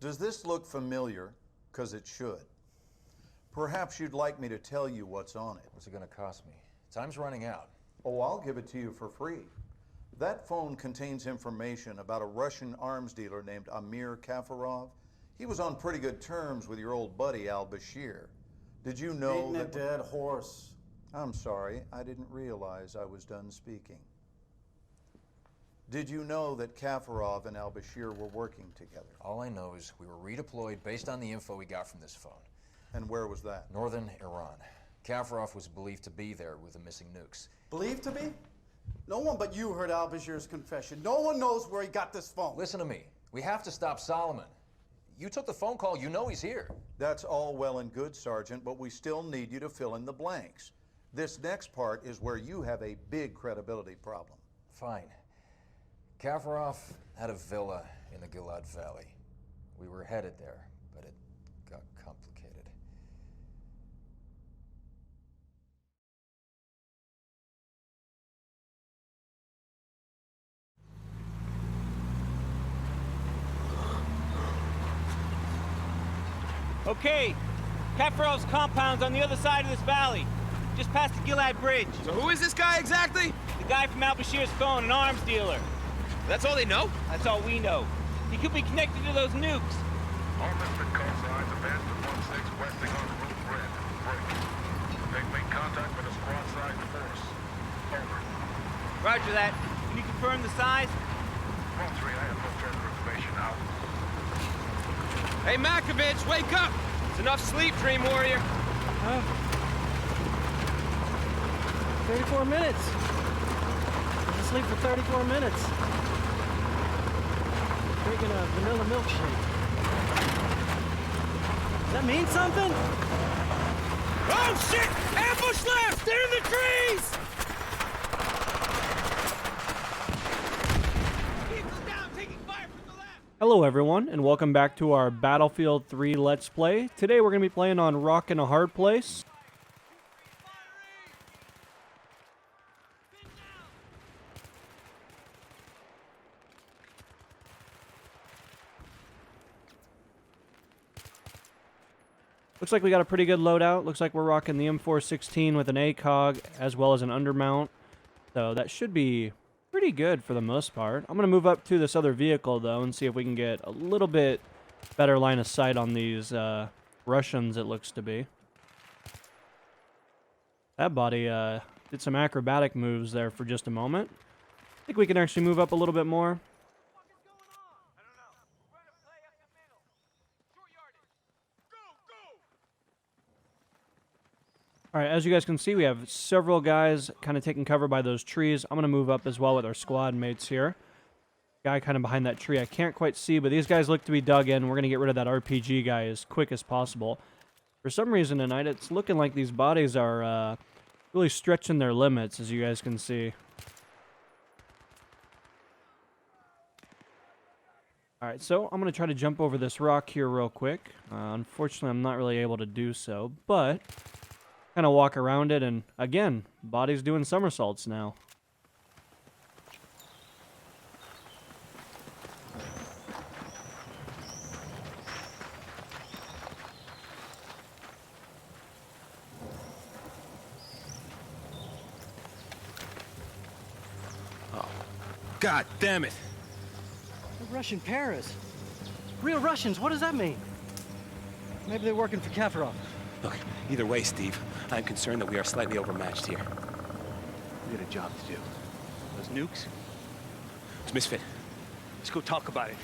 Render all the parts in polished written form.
Does this look familiar? Because it should. Perhaps you'd like me to tell you what's on it. What's it going to cost me? Time's running out. Oh, I'll give it to you for free. That phone contains information about a Russian arms dealer named Amir Kafarov. He was on pretty good terms with your old buddy al-Bashir. Did you know Beating a dead horse. I'm sorry, I didn't realize I was done speaking. Did you know that Kafarov and al-Bashir were working together? All I know is we were redeployed based on the info we got from this phone. And where was that? Northern Iran. Kafarov was believed to be there with the missing nukes. Believed to be? No one but you heard al-Bashir's confession. No one knows where he got this phone. Listen to me. We have to stop Solomon. You took the phone call. You know he's here. That's all well and good, Sergeant, but we still need you to fill in the blanks. This next part is where you have a big credibility problem. Fine. Kafarov had a villa in the Gilad Valley. We were headed there, but it got complicated. Okay, Kafarov's compound's on the other side of this valley, just past the Gilad Bridge. So who is this guy exactly? The guy from al-Bashir's phone, an arms dealer. That's all they know? That's all we know. He could be connected to those nukes. All listed call signs abandoned 1-6 westing on route red. Break. They've made contact with a squad size force. Over. Roger that. Can you confirm the size? 1-3, I have no further information out. Hey, Makovich, wake up! It's enough sleep, Dream Warrior. 34 minutes. I was asleep for 34 minutes. Drinking a vanilla milkshake. Does that mean something? Oh, shit! Ambush left! They're in the trees! Hello everyone, and welcome back to our Battlefield 3 Let's Play. Today we're going to be playing on Rock in a Hard Place. Looks like we got a pretty good loadout. Looks like we're rocking the M416 with an ACOG as well as an undermount. So that should be pretty good for the most part. I'm going to move up to this other vehicle, though, and see if we can get a little bit better line of sight on these Russians, it looks to be. That body did some acrobatic moves there for just a moment. I think we can actually move up a little bit more. Alright, as you guys can see, we have several guys kind of taking cover by those trees. I'm going to move up as well with our squad mates here. Guy kind of behind that tree I can't quite see, but these guys look to be dug in. We're going to get rid of that RPG guy as quick as possible. For some reason tonight, it's looking like these bodies are really stretching their limits, as you guys can see. Alright, so I'm going to try to jump over this rock here real quick. Unfortunately, I'm not really able to do so, but kind of walk around it, and again, body's doing somersaults now. Oh, God damn it. The Russian Paris. Real Russians, what does that mean? Maybe they're working for Kafarov. Look, either way, Steve, I'm concerned that we are slightly overmatched here. We got a job to do. Those nukes? It's Misfit. Let's go talk about it.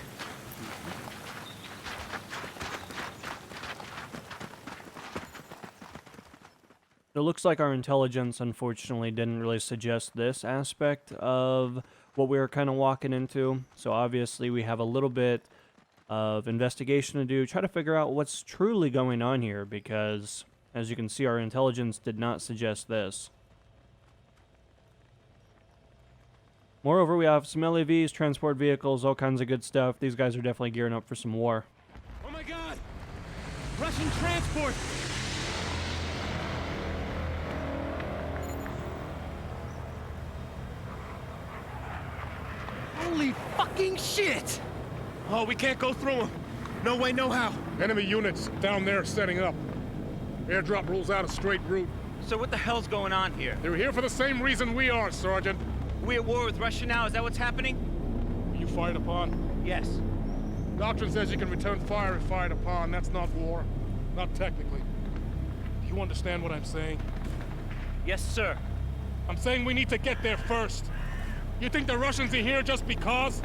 It looks like our intelligence, unfortunately, didn't really suggest this aspect of what we were kind of walking into. So obviously we have a little bit of investigation to do, try to figure out what's truly going on here, because as you can see, our intelligence did not suggest this. Moreover, we have some LAVs, transport vehicles, all kinds of good stuff. These guys are definitely gearing up for some war. Oh my God! Russian transport! Holy fucking shit! Oh, we can't go through them. No way, no how. Enemy units down there setting up. Airdrop rules out a straight route. So what the hell's going on here? They're here for the same reason we are, Sergeant. We at war with Russia now? Is that what's happening? You fired upon? Yes. Doctrine says you can return fire if fired upon. That's not war. Not technically. Do you understand what I'm saying? Yes, sir. I'm saying we need to get there first. You think the Russians are here just because?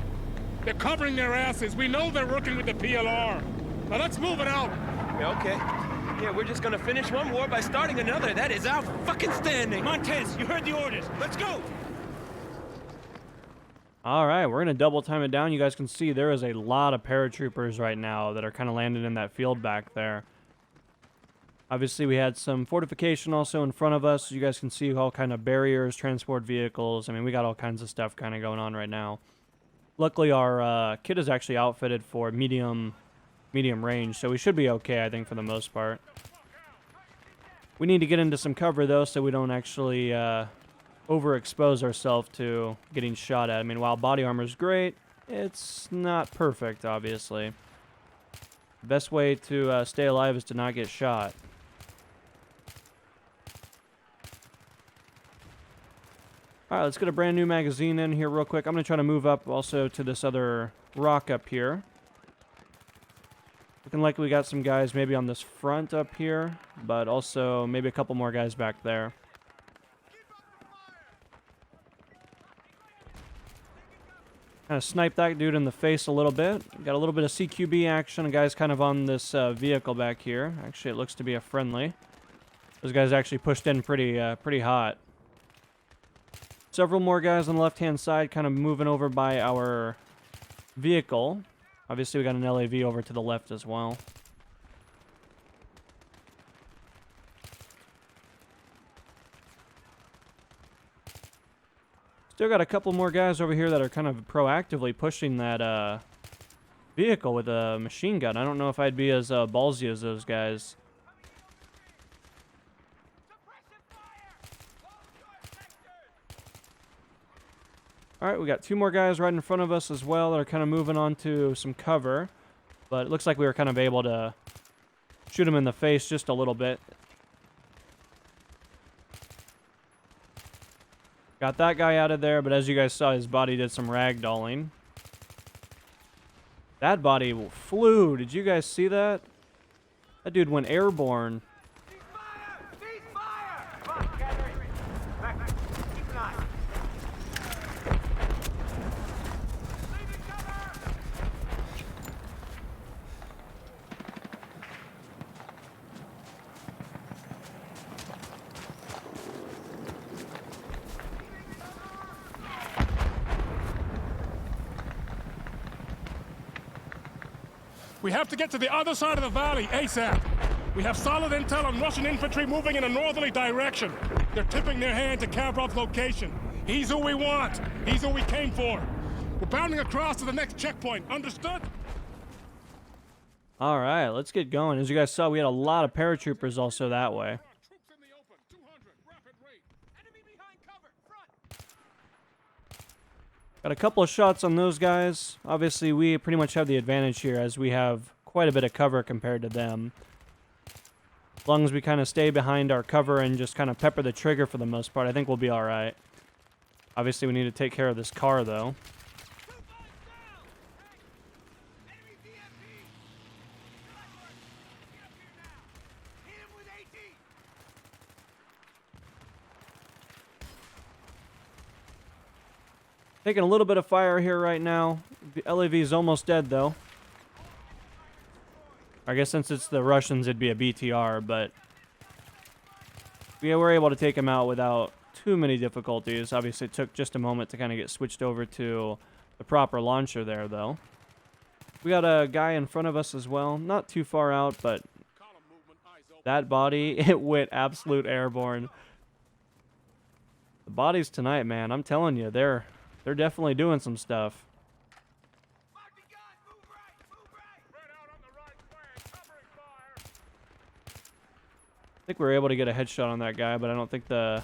They're covering their asses. We know they're working with the PLR. Now let's move it out. Yeah, okay. Yeah, we're just gonna finish one war by starting another. That is our fucking standing. Montez, you heard the orders. Let's go! All right, we're going to double time it down. You guys can see there is a lot of paratroopers right now that are kind of landed in that field back there. Obviously, we had some fortification also in front of us. You guys can see all kind of barriers, transport vehicles. I mean, we got all kinds of stuff kind of going on right now. Luckily, our kit is actually outfitted for medium range, so we should be okay, I think, for the most part. We need to get into some cover, though, so we don't actually overexpose ourselves to getting shot at. I mean, while body armor is great, it's not perfect, obviously. The best way to stay alive is to not get shot. Alright, let's get a brand new magazine in here real quick. I'm going to try to move up also to this other rock up here. Looking like we got some guys maybe on this front up here, but also maybe a couple more guys back there. Kind of snipe that dude in the face a little bit. Got a little bit of CQB action. A guy's kind of on this vehicle back here. Actually, it looks to be a friendly. Those guys actually pushed in pretty hot. Several more guys on the left-hand side kind of moving over by our vehicle. Obviously, we got an LAV over to the left as well. Still got a couple more guys over here that are kind of proactively pushing that vehicle with a machine gun. I don't know if I'd be as ballsy as those guys. Alright, we got two more guys right in front of us as well that are kind of moving on to some cover. But it looks like we were kind of able to shoot them in the face just a little bit. Got that guy out of there, but as you guys saw, his body did some ragdolling. That body flew. Did you guys see that? That dude went airborne. We have to get to the other side of the valley, ASAP. We have solid intel on Russian infantry moving in a northerly direction. They're tipping their hand to Kavrov's location. He's who we want. He's who we came for. We're bounding across to the next checkpoint. Understood? All right, let's get going. As you guys saw, we had a lot of paratroopers also that way. Troops in the open. 200. Rapid rate. Enemy behind cover. Front. Got a couple of shots on those guys. Obviously, we pretty much have the advantage here as we have quite a bit of cover compared to them. As long as we kind of stay behind our cover and just kind of pepper the trigger for the most part, I think we'll be all right. Obviously, we need to take care of this car, though. Taking a little bit of fire here right now. The LAV is almost dead, though. I guess since it's the Russians, it'd be a BTR, but we were able to take him out without too many difficulties. Obviously, it took just a moment to kind of get switched over to the proper launcher there, though. We got a guy in front of us as well. Not too far out, but that body, it went absolute airborne. The bodies tonight, man, I'm telling you, they're definitely doing some stuff. I think we were able to get a headshot on that guy, but I don't think it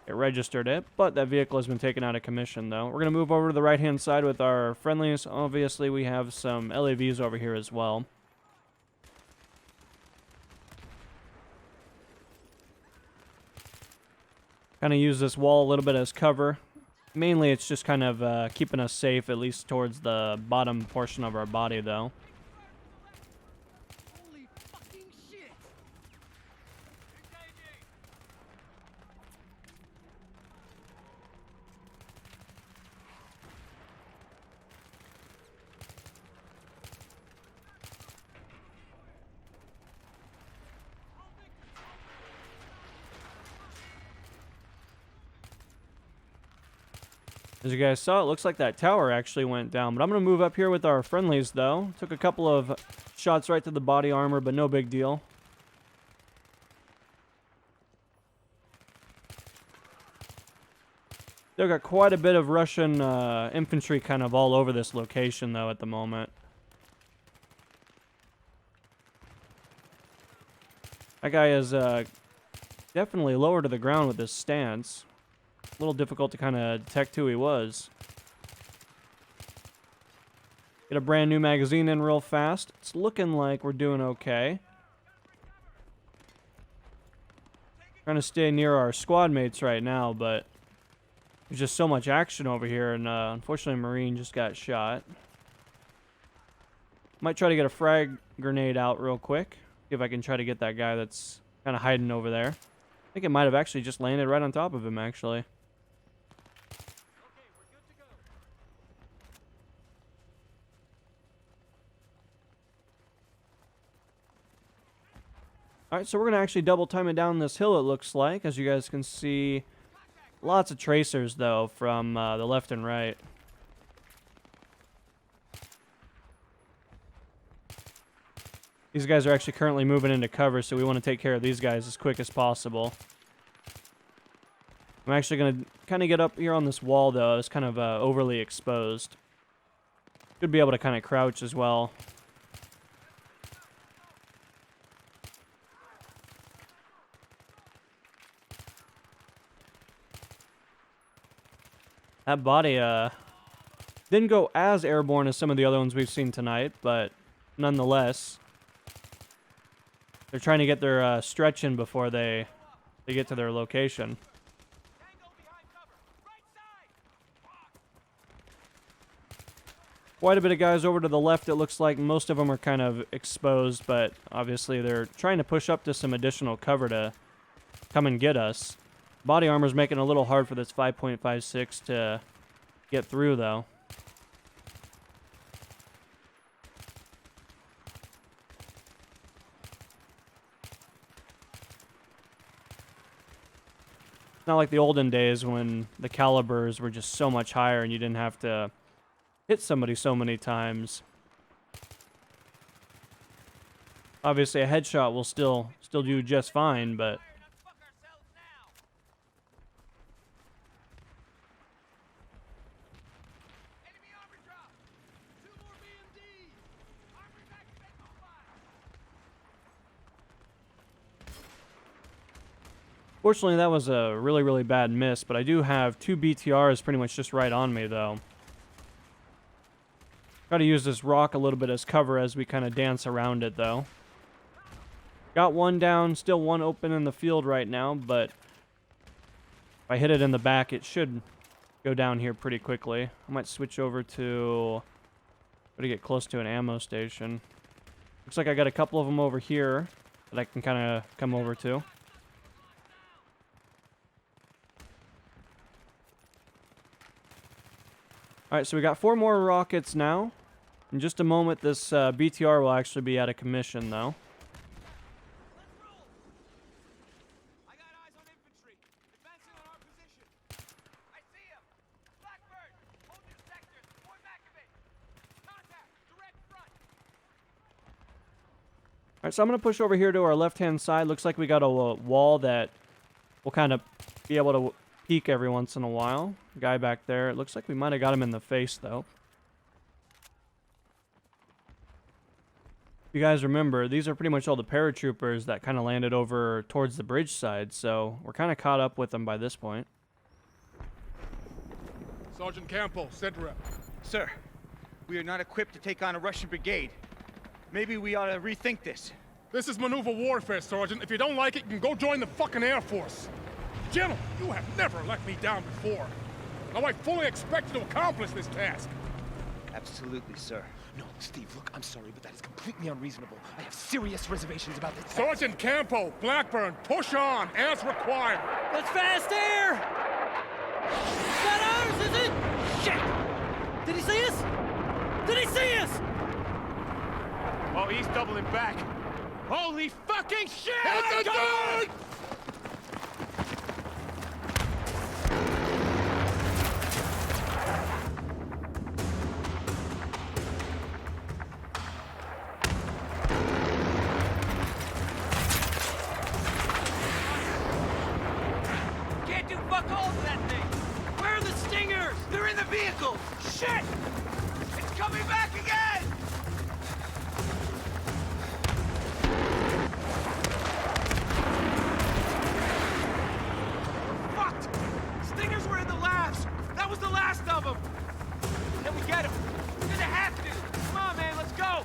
registered it. But that vehicle has been taken out of commission, though. We're going to move over to the right-hand side with our friendlies. Obviously, we have some LAVs over here as well. Kind of use this wall a little bit as cover. Mainly, it's just kind of keeping us safe, at least towards the bottom portion of our body, though. Holy fucking shit! As you guys saw, it looks like that tower actually went down. But I'm going to move up here with our friendlies, though. Took a couple of shots right to the body armor, but no big deal. They've got quite a bit of Russian infantry kind of all over this location, though, at the moment. That guy is definitely lower to the ground with his stance. A little difficult to kind of detect who he was. Get a brand new magazine in real fast. It's looking like we're doing okay. Trying to stay near our squad mates right now, but there's just so much action over here, and unfortunately Marine just got shot. Might try to get a frag grenade out real quick. See if I can try to get that guy that's kind of hiding over there. I think it might have actually just landed right on top of him, actually. Alright, so we're going to actually double time it down this hill, it looks like. As you guys can see, lots of tracers, though, from the left and right. These guys are actually currently moving into cover, so we want to take care of these guys as quick as possible. I'm actually going to kind of get up here on this wall, though. It's kind of overly exposed. Should be able to kind of crouch as well. That body didn't go as airborne as some of the other ones we've seen tonight, but nonetheless, they're trying to get their stretch in before they get to their location. Quite a bit of guys over to the left, it looks like. Most of them are kind of exposed, but obviously they're trying to push up to some additional cover to come and get us. Body armor's making it a little hard for this 5.56 to get through, though. Not like the olden days when the calibers were just so much higher and you didn't have to hit somebody so many times. Obviously, a headshot will still do just fine, but fortunately, that was a really, really bad miss, but I do have 2 BTRs pretty much just right on me, though. Got to use this rock a little bit as cover as we kind of dance around it, though. Got one down, still one open in the field right now, but if I hit it in the back, it should go down here pretty quickly. I might switch over to... Gotta get close to an ammo station. Looks like I got a couple of them over here that I can kind of come over to. Alright, so we got 4 more rockets now. In just a moment, this BTR will actually be out of commission, though. I got eyes on infantry. Advancing on our position. I see him. Blackbird, hold your sectors. Form back a bit. Contact. Direct front. Alright, so I'm going to push over here to our left-hand side. Looks like we got a wall that will kind of be able to peek every once in a while. Guy back there. It looks like we might have got him in the face, though. If you guys remember, these are pretty much all the paratroopers that kind of landed over towards the bridge side, so we're kind of caught up with them by this point. Sergeant Campo, SEDREP. Sir, we are not equipped to take on a Russian brigade. Maybe we ought to rethink this. This is maneuver warfare, Sergeant. If you don't like it, you can go join the fucking Air Force. Gentlemen, you have never let me down before. Now I fully expect you to accomplish this task. Absolutely, sir. No, Steve, look, I'm sorry, but that is completely unreasonable. I have serious reservations about this. Sergeant Campo, Blackburn, push on as required. That's fast air! Is that ours, is it? Shit! Did he see us? Did he see us? Oh, he's doubling back. Holy fucking shit! Hit the dirt! Can't do fuck all to that thing. Where are the stingers? They're in the vehicle. Shit! It's coming back again! Fucked! Stingers were in the labs. That was the last of them. Can we get him? We're gonna have to. Come on, man, let's go.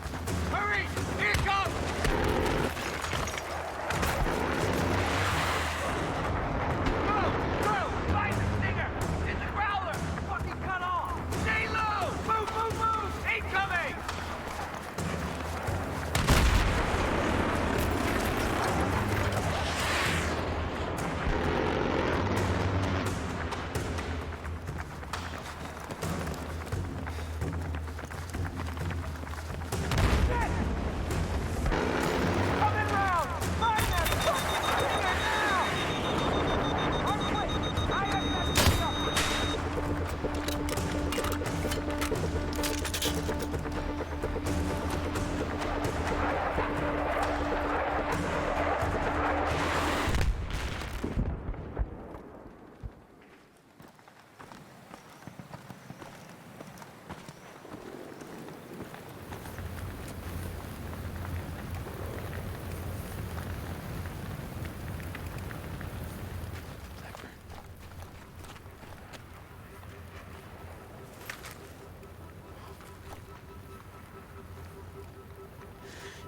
Hurry! Here it comes! Find the stinger! In the growler! Fucking cut off! Stay low! Move, move, move! Incoming! Shit! Coming round! Find that fucking stinger now! Hardway! I have that stinger!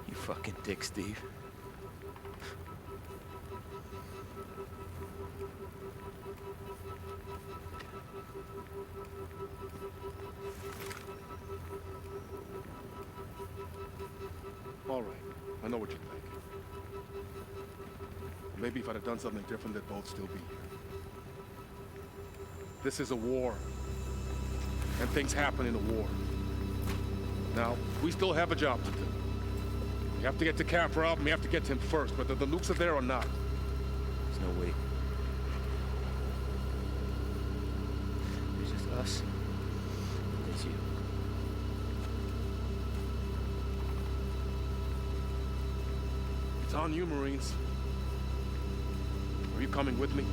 You fucking dick, Steve. All right, I know what you think. Maybe if I'd have done something different, they'd both still be here. This is a war. And things happen in a war. Now, we still have a job to do. We have to get to Kafarov, and we have to get to him first, whether the nukes are there or not. There's no way. There's just us. There's you. It's on you, Marines. Are you coming with me?